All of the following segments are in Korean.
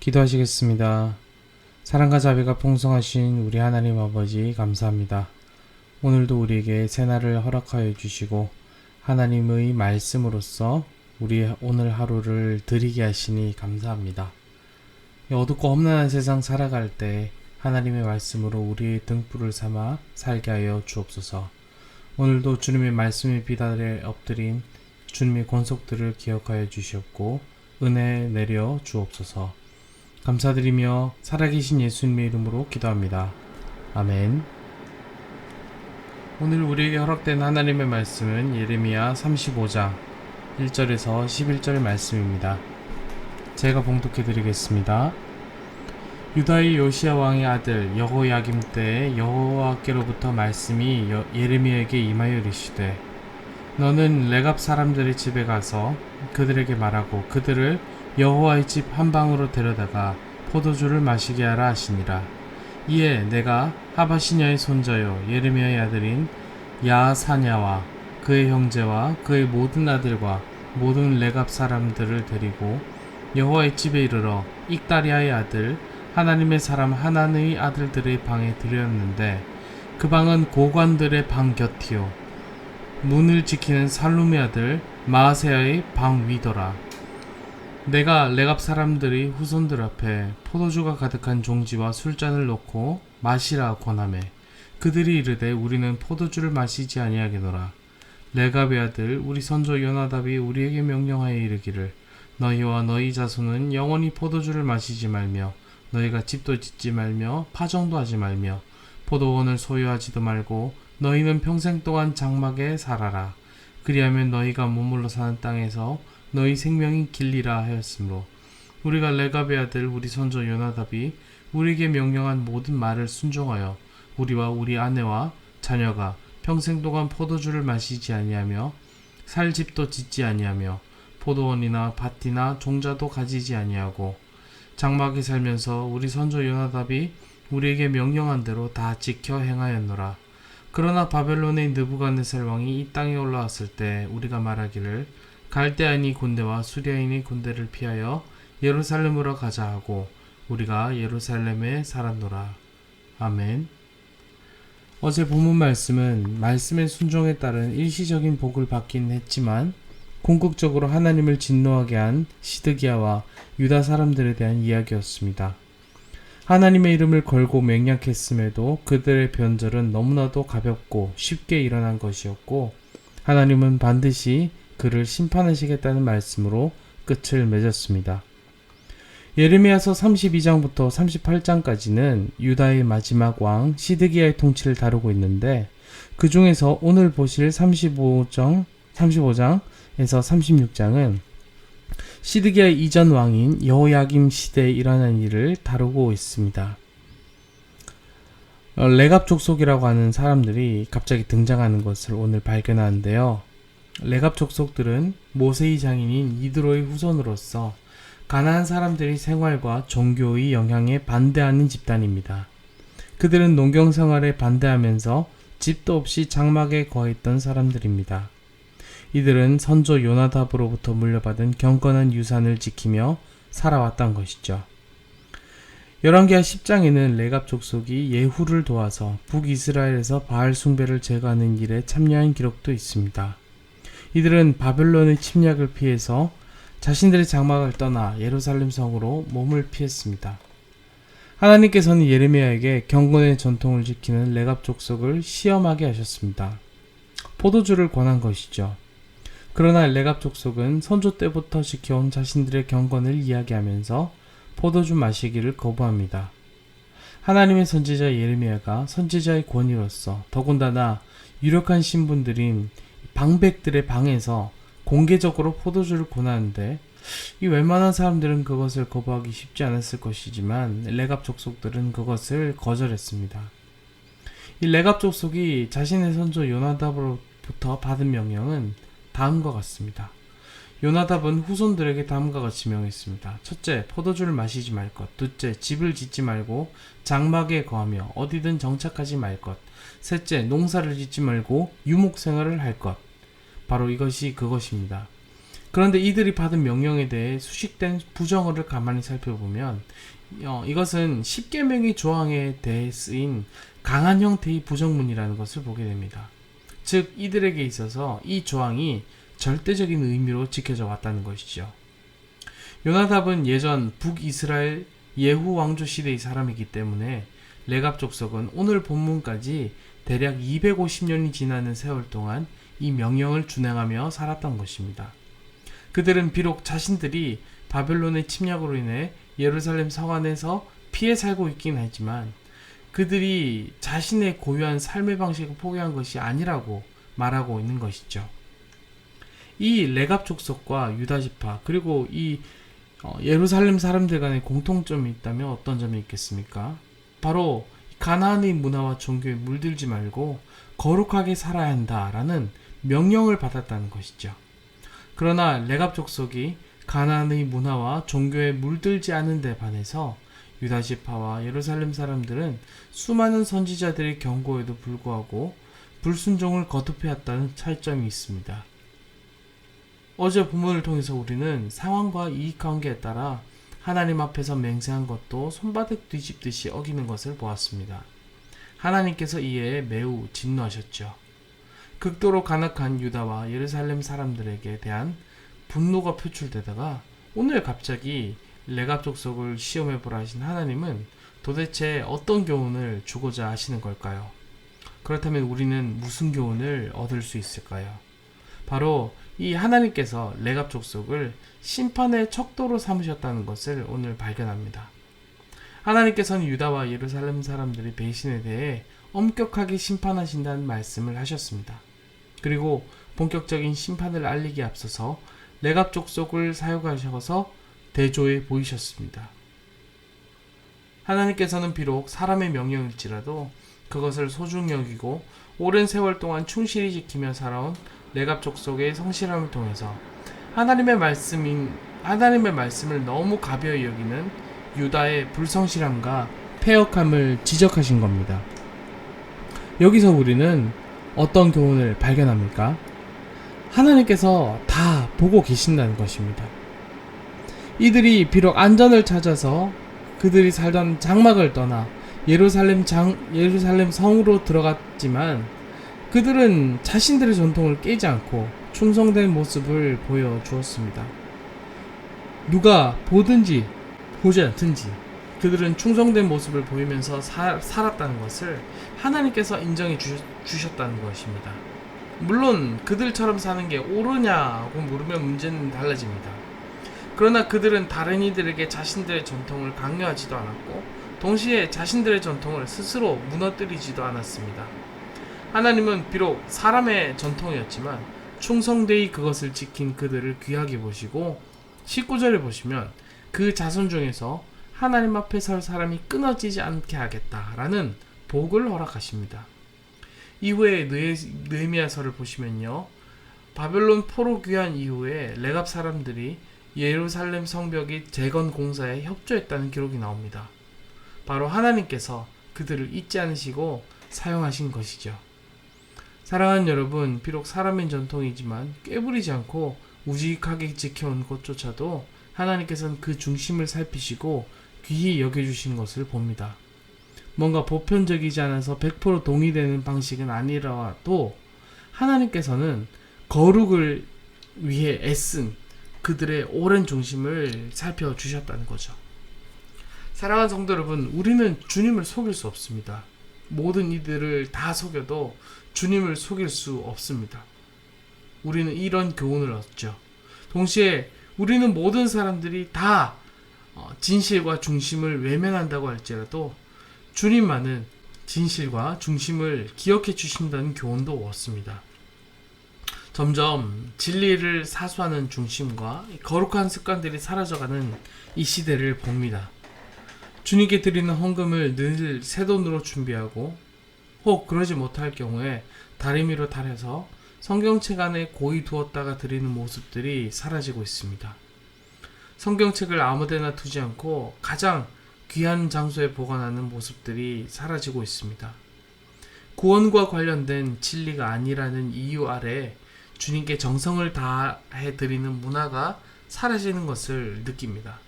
기도하시겠습니다. 사랑과 자비가 풍성하신 우리 하나님 아버지 감사합니다. 오늘도 우리에게 새날을 허락하여 주시고 하나님의 말씀으로써 우리 오늘 하루를 드리게 하시니 감사합니다. 이 어둡고 험난한 세상 살아갈 때 하나님의 말씀으로 우리의 등불을 삼아 살게 하여 주옵소서. 오늘도 주님의 말씀의 비단에 엎드린 주님의 권속들을 기억하여 주시옵고 은혜 내려 주옵소서. 감사드리며 살아계신 예수님의 이름으로 기도합니다. 아멘. 오늘 우리에게 허락된 하나님의 말씀은 예레미야 35장 1절에서 11절 말씀입니다. 제가 봉독해 드리겠습니다. 유다의 요시야 왕의 아들 여호야김 때에 여호와께로부터 말씀이 예레미야에게 임하여 이르시되 너는 레갑 사람들의 집에 가서 그들에게 말하고 그들을 여호와의 집 한 방으로 데려다가 포도주를 마시게 하라 하시니라. 이에 내가 하바시냐의 손자요 예레미야의 아들인 야사냐와 그의 형제와 그의 모든 아들과 모든 레갑 사람들을 데리고 여호와의 집에 이르러 익다리아의 아들 하나님의 사람 하나의 아들들의 방에 들였는데 그 방은 고관들의 방 곁이요 문을 지키는 살룸의 아들 마아세야의 방 위더라. 내가 레갑 사람들의 후손들 앞에 포도주가 가득한 종지와 술잔을 놓고 마시라 권하매 그들이 이르되 우리는 포도주를 마시지 아니하겠노라. 레갑의 아들 우리 선조 요나답이 우리에게 명령하여 이르기를 너희와 너희 자손은 영원히 포도주를 마시지 말며 너희가 집도 짓지 말며 파종도 하지 말며 포도원을 소유하지도 말고 너희는 평생 동안 장막에 살아라. 그리하면 너희가 머물러 사는 땅에서 너희 생명이 길리라 하였으므로 우리가 레갑의 아들 우리 선조 요나답이 우리에게 명령한 모든 말을 순종하여 우리와 우리 아내와 자녀가 평생 동안 포도주를 마시지 아니하며 살 집도 짓지 아니하며 포도원이나 밭이나 종자도 가지지 아니하고 장막에 살면서 우리 선조 요나답이 우리에게 명령한 대로 다 지켜 행하였노라. 그러나 바벨론의 느부갓네살 왕이 이 땅에 올라왔을 때 우리가 말하기를 갈대아인의 군대와 수리아인의 군대를 피하여 예루살렘으로 가자 하고 우리가 예루살렘에 살았노라. 아멘. 어제 본문 말씀은 말씀의 순종에 따른 일시적인 복을 받긴 했지만 궁극적으로 하나님을 진노하게 한 시드기야와 유다 사람들에 대한 이야기였습니다. 하나님의 이름을 걸고 맹약했음에도 그들의 변절은 너무나도 가볍고 쉽게 일어난 것이었고 하나님은 반드시 그를 심판하시겠다는 말씀으로 끝을 맺었습니다. 예레미야서 32장부터 38장까지는 유다의 마지막 왕 시드기야의 통치를 다루고 있는데 그 중에서 오늘 보실 35장에서 36장은 시드기야의 이전 왕인 여호야김 시대에 일어난 일을 다루고 있습니다. 레갑 족속이라고 하는 사람들이 갑자기 등장하는 것을 오늘 발견하는데요. 레갑 족속들은 모세의 장인인 이드로의 후손으로서 가나안 사람들의 생활과 종교의 영향에 반대하는 집단입니다. 그들은 농경 생활에 반대하면서 집도 없이 장막에 거했던 사람들입니다. 이들은 선조 요나답으로부터 물려받은 경건한 유산을 지키며 살아왔던 것이죠. 열왕기하 10장에는 레갑 족속이 예후를 도와서 북이스라엘에서 바알 숭배를 제거하는 일에 참여한 기록도 있습니다. 이들은 바벨론의 침략을 피해서 자신들의 장막을 떠나 예루살렘 성으로 몸을 피했습니다. 하나님께서는 예레미야에게 경건의 전통을 지키는 레갑 족속을 시험하게 하셨습니다. 포도주를 권한 것이죠. 그러나 레갑 족속은 선조 때부터 지켜온 자신들의 경건을 이야기하면서 포도주 마시기를 거부합니다. 하나님의 선지자 예레미야가 선지자의 권위로서 더군다나 유력한 신분들인 방백들의 방에서 공개적으로 포도주를 권하는데 이 웬만한 사람들은 그것을 거부하기 쉽지 않았을 것이지만 레갑 족속들은 그것을 거절했습니다. 이 레갑 족속이 자신의 선조 요나답으로부터 받은 명령은 다음과 같습니다. 요나답은 후손들에게 다음과 같이 명했습니다. 첫째, 포도주를 마시지 말 것. 둘째, 집을 짓지 말고 장막에 거하며 어디든 정착하지 말 것. 셋째, 농사를 짓지 말고 유목생활을 할 것. 바로 이것이 그것입니다. 그런데 이들이 받은 명령에 대해 수식된 부정어를 가만히 살펴보면 이것은 10계명의 조항에 대해 쓰인 강한 형태의 부정문이라는 것을 보게 됩니다. 즉 이들에게 있어서 이 조항이 절대적인 의미로 지켜져 왔다는 것이죠. 요나답은 예전 북이스라엘 예후 왕조 시대의 사람이기 때문에 레갑 족속은 오늘 본문까지 대략 250년이 지나는 세월 동안 이 명령을 준행하며 살았던 것입니다. 그들은 비록 자신들이 바벨론의 침략으로 인해 예루살렘 성 안에서 피해 살고 있긴 하지만 그들이 자신의 고유한 삶의 방식을 포기한 것이 아니라고 말하고 있는 것이죠. 이 레갑 족속과 유다 지파 그리고 이 예루살렘 사람들 간의 공통점이 있다면 어떤 점이 있겠습니까? 바로 가나안의 문화와 종교에 물들지 말고 거룩하게 살아야 한다라는 명령을 받았다는 것이죠. 그러나 레갑 족속이 가나안의 문화와 종교에 물들지 않은 데 반해서 유다 지파와 예루살렘 사람들은 수많은 선지자들의 경고에도 불구하고 불순종을 거듭해왔다는 차이점이 있습니다. 어제 본문을 통해서 우리는 상황과 이익관계에 따라 하나님 앞에서 맹세한 것도 손바닥 뒤집듯이 어기는 것을 보았습니다. 하나님께서 이에 매우 진노하셨죠. 극도로 간악한 유다와 예루살렘 사람들에게 대한 분노가 표출되다가 오늘 갑자기 레갑 족속을 시험해보라 하신 하나님은 도대체 어떤 교훈을 주고자 하시는 걸까요? 그렇다면 우리는 무슨 교훈을 얻을 수 있을까요? 바로 이 하나님께서 레갑 족속을 심판의 척도로 삼으셨다는 것을 오늘 발견합니다. 하나님께서는 유다와 예루살렘 사람들의 배신에 대해 엄격하게 심판하신다는 말씀을 하셨습니다. 그리고 본격적인 심판을 알리기에 앞서서 레갑 족속을 사용하셔서 대조해 보이셨습니다. 하나님께서는 비록 사람의 명령일지라도 그것을 소중히 여기고 오랜 세월 동안 충실히 지키며 살아온 레갑 족속의 성실함을 통해서 하나님의 말씀을 너무 가벼이 여기는 유다의 불성실함과 패역함을 지적하신 겁니다. 여기서 우리는 어떤 교훈을 발견합니까? 하나님께서 다 보고 계신다는 것입니다. 이들이 비록 안전을 찾아서 그들이 살던 장막을 떠나 예루살렘 성으로 들어갔지만 그들은 자신들의 전통을 깨지 않고 충성된 모습을 보여주었습니다. 누가 보든지 보지 않든지 그들은 충성된 모습을 보이면서 살았다는 것을 하나님께서 인정해 주셨다는 것입니다. 물론 그들처럼 사는 게 옳으냐고 물으면 문제는 달라집니다. 그러나 그들은 다른 이들에게 자신들의 전통을 강요하지도 않았고 동시에 자신들의 전통을 스스로 무너뜨리지도 않았습니다. 하나님은 비록 사람의 전통이었지만 충성되이 그것을 지킨 그들을 귀하게 보시고 19절에 보시면 그 자손 중에서 하나님 앞에 설 사람이 끊어지지 않게 하겠다라는 복을 허락하십니다. 이후에 느헤미야서를 보시면요. 바벨론 포로 귀환 이후에 레갑 사람들이 예루살렘 성벽이 재건 공사에 협조했다는 기록이 나옵니다. 바로 하나님께서 그들을 잊지 않으시고 사용하신 것이죠. 사랑하는 여러분, 비록 사람의 전통이지만 꾀부리지 않고 우직하게 지켜온 것조차도 하나님께서는 그 중심을 살피시고 귀히 여겨주신 것을 봅니다. 뭔가 보편적이지 않아서 100% 동의되는 방식은 아니라도 하나님께서는 거룩을 위해 애쓴 그들의 오랜 중심을 살펴주셨다는 거죠. 사랑하는 성도 여러분, 우리는 주님을 속일 수 없습니다. 모든 이들을 다 속여도 주님을 속일 수 없습니다. 우리는 이런 교훈을 얻죠. 동시에 우리는 모든 사람들이 다 진실과 중심을 외면한다고 할지라도 주님만은 진실과 중심을 기억해 주신다는 교훈도 얻습니다. 점점 진리를 사수하는 중심과 거룩한 습관들이 사라져가는 이 시대를 봅니다. 주님께 드리는 헌금을 늘 새돈으로 준비하고 혹 그러지 못할 경우에 다리미로 달아서 성경책 안에 고이 두었다가 드리는 모습들이 사라지고 있습니다. 성경책을 아무데나 두지 않고 가장 귀한 장소에 보관하는 모습들이 사라지고 있습니다. 구원과 관련된 진리가 아니라는 이유 아래 주님께 정성을 다해 드리는 문화가 사라지는 것을 느낍니다.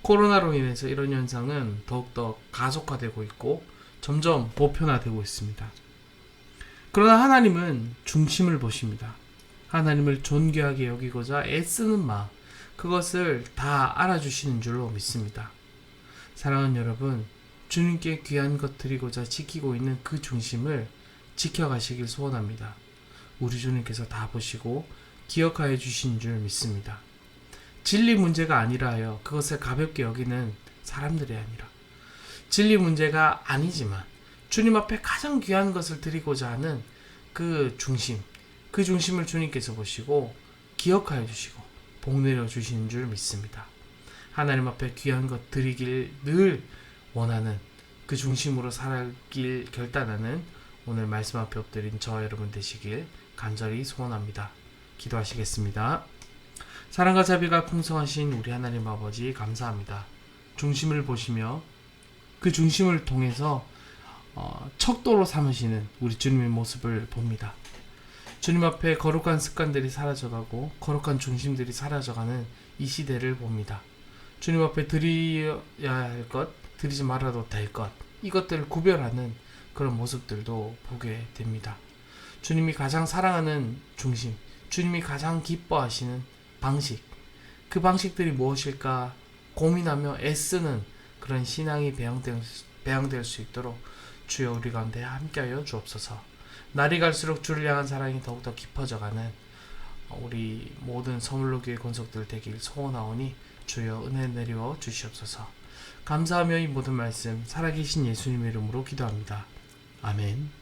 코로나로 인해서 이런 현상은 더욱더 가속화되고 있고 점점 보편화되고 있습니다. 그러나 하나님은 중심을 보십니다. 하나님을 존귀하게 여기고자 애쓰는 마음, 그것을 다 알아주시는 줄로 믿습니다. 사랑하는 여러분, 주님께 귀한 것 드리고자 지키고 있는 그 중심을 지켜가시길 소원합니다. 우리 주님께서 다 보시고 기억하여 주신 줄 믿습니다. 진리 문제가 아니라 하여 그것을 가볍게 여기는 사람들이 아니라, 진리 문제가 아니지만 주님 앞에 가장 귀한 것을 드리고자 하는 그 중심을 주님께서 보시고 기억하여 주시고 복 내려 주시는 줄 믿습니다. 하나님 앞에 귀한 것 드리길 늘 원하는 그 중심으로 살길 결단하는 오늘 말씀 앞에 엎드린 저와 여러분 되시길 간절히 소원합니다. 기도하시겠습니다. 사랑과 자비가 풍성하신 우리 하나님 아버지 감사합니다. 중심을 보시며 그 중심을 통해서 척도로 삼으시는 우리 주님의 모습을 봅니다. 주님 앞에 거룩한 습관들이 사라져가고 거룩한 중심들이 사라져가는 이 시대를 봅니다. 주님 앞에 드려야 할 것, 드리지 말아도 될 것, 이것들을 구별하는 그런 모습들도 보게 됩니다. 주님이 가장 사랑하는 중심, 주님이 가장 기뻐하시는 방식, 그 방식들이 무엇일까 고민하며 애쓰는 그런 신앙이 배양될 수 있도록 주여 우리 가운데 함께하여 주옵소서. 날이 갈수록 주를 향한 사랑이 더욱더 깊어져가는 우리 모든 서물로교회 권속들 되길 소원하오니 주여 은혜 내려 주시옵소서. 감사하며 이 모든 말씀 살아계신 예수님의 이름으로 기도합니다. 아멘.